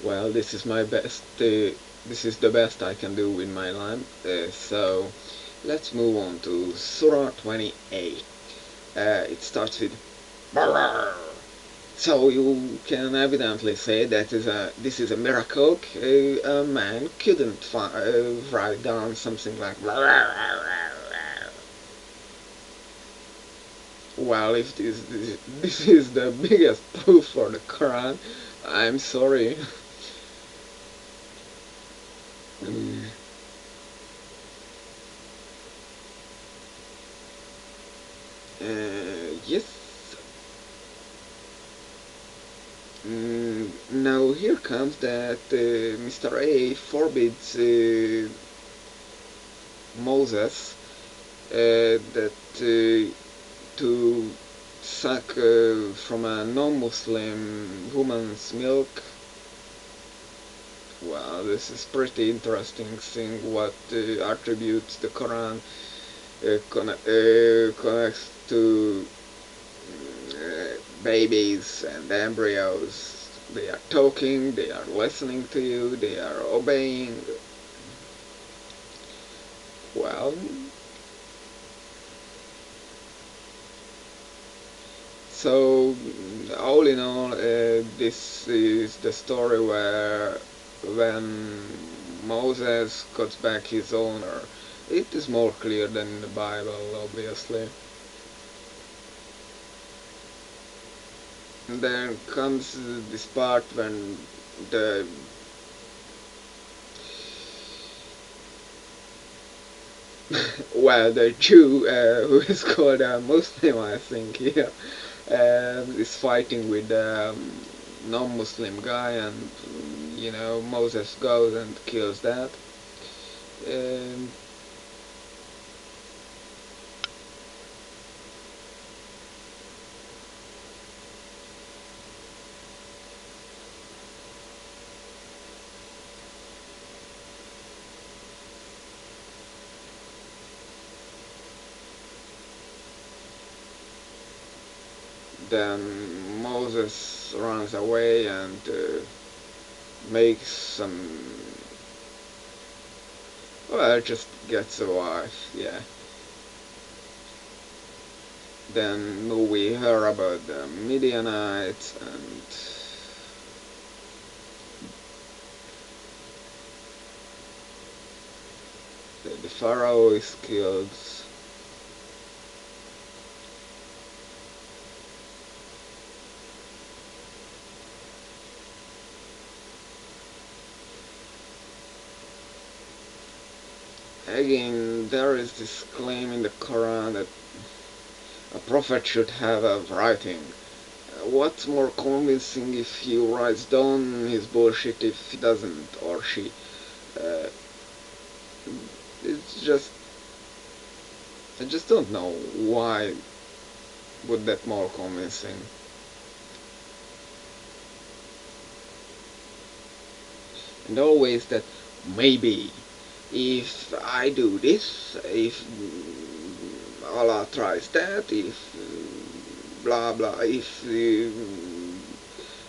Well, this is my best. This is the best I can do in my life. So let's move on to Surah 28. It starts with Barrr. So you can evidently say that this is a miracle. A man couldn't write down something like well, if this is the biggest proof for the Quran, I'm sorry. Mm. Yes. Now here comes that Mr. A forbids Moses that to suck from a non-Muslim woman's milk. Well, this is pretty interesting thing what attributes the Quran connects to babies and embryos. They are talking, they are listening to you, they are obeying. Well, so all in all, this is the story where when Moses got back his honor, it is more clear than in the Bible, obviously. And then comes this part when the well, the Jew who is called a Muslim, I think, here, is fighting with the non-Muslim guy, and Moses goes and kills that. Um, then Moses runs away and makes some. Well, just gets a wife, yeah. Then we hear about the Midianites and the Pharaoh is killed. Again, there is this claim in the Quran that a prophet should have a writing. What's more convincing if he writes down his bullshit if he doesn't or she? Uh, it's just I just don't know why would that more convincing. And always that maybe if I do this, if Allah tries that, if blah blah, if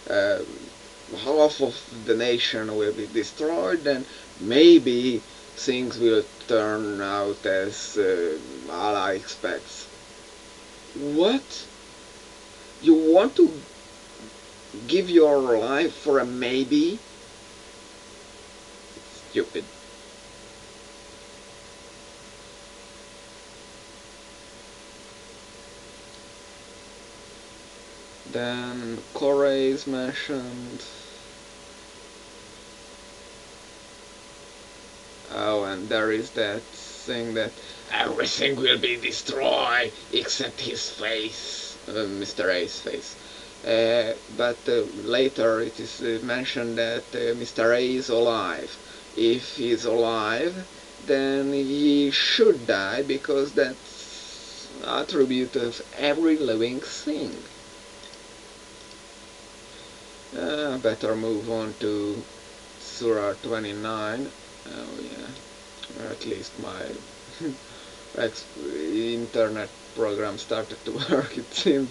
uh, half of the nation will be destroyed, then maybe things will turn out as Allah expects. What? You want to give your life for a maybe? Stupid. Then Khore is mentioned. Oh, and there is that thing that everything will be destroyed except his face, Mr. A's face. But later it is mentioned that Mr. A is alive. If he is alive, then he should die because that's attribute of every living thing. Better move on to Surah 29. Oh yeah, at least my internet program started to work. It seemed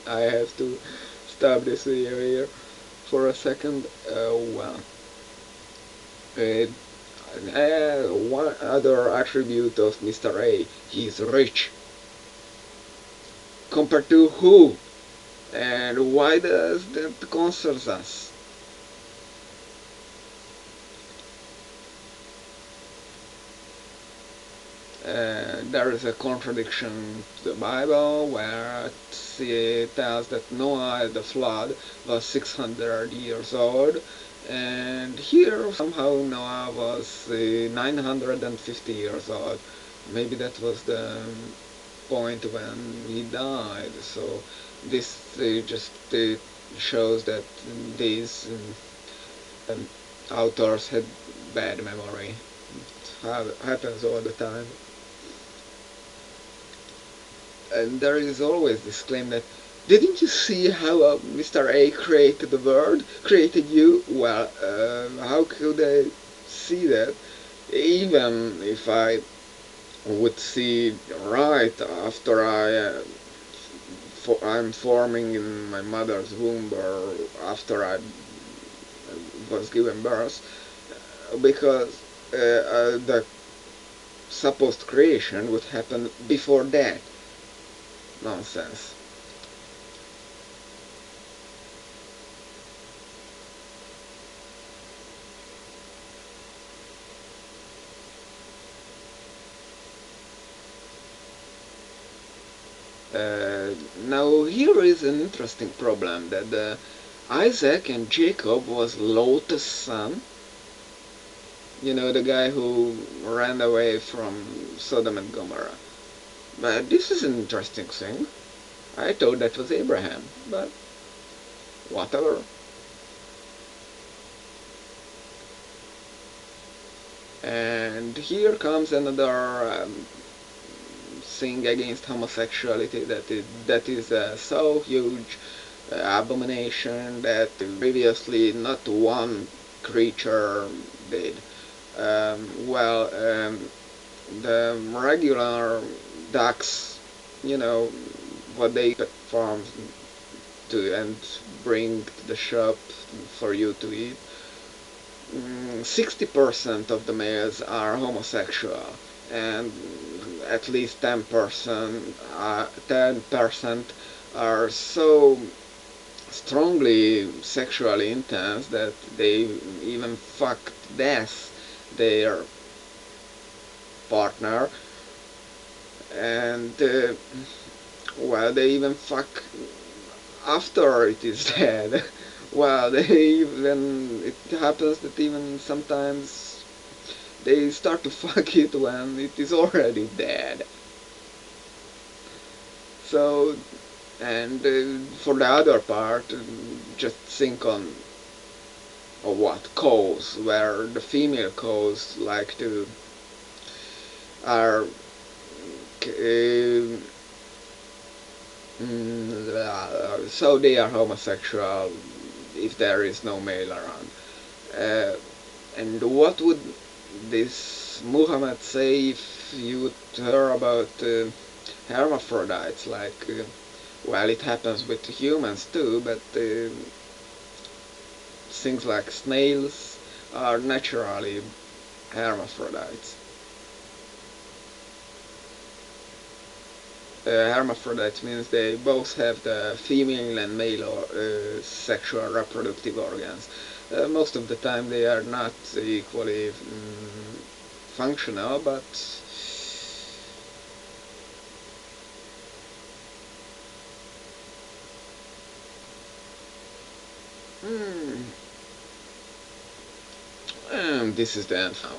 I have to stop this video here. for a second. Uh, One other attribute of Mr. A, he's rich. Compared to who? And why does that concern us? There is a contradiction to the Bible where it tells that Noah at the flood was 600 years old, and here somehow Noah was 950 years old. Maybe that was the point when he died. So this just shows that these um, authors had bad memory. It happens all the time. And there is always this claim that, didn't you see how Mr. A created the world, created you? Well, how could I see that? Even if I would see right after I'm forming in my mother's womb, or after I was given birth, because the supposed creation would happen before that. Nonsense. Now here is an interesting problem, that Isaac and Jacob was Lot's son. You know, the guy who ran away from Sodom and Gomorrah. But this is an interesting thing. I thought that was Abraham, but whatever. And here comes another thing against homosexuality that is so huge abomination that previously not one creature did. The regular ducks, you know, what they farm to and bring to the shop for you to eat. 60% of the males are homosexual, and at least 10% are so strongly sexually intense that they even fuck to death their partner, and they even fuck after it is dead. It happens that even sometimes they start to fuck it when it is already dead. So, and for the other part, just think on cows, where the female cows like to are so they are homosexual if there is no male around. And what would this Muhammad say if you would hear about hermaphrodites? It happens with humans too, but things like snails are naturally hermaphrodites. Hermaphrodite means they both have the female and male sexual reproductive organs. Most of the time they are not equally functional, but this is the end now.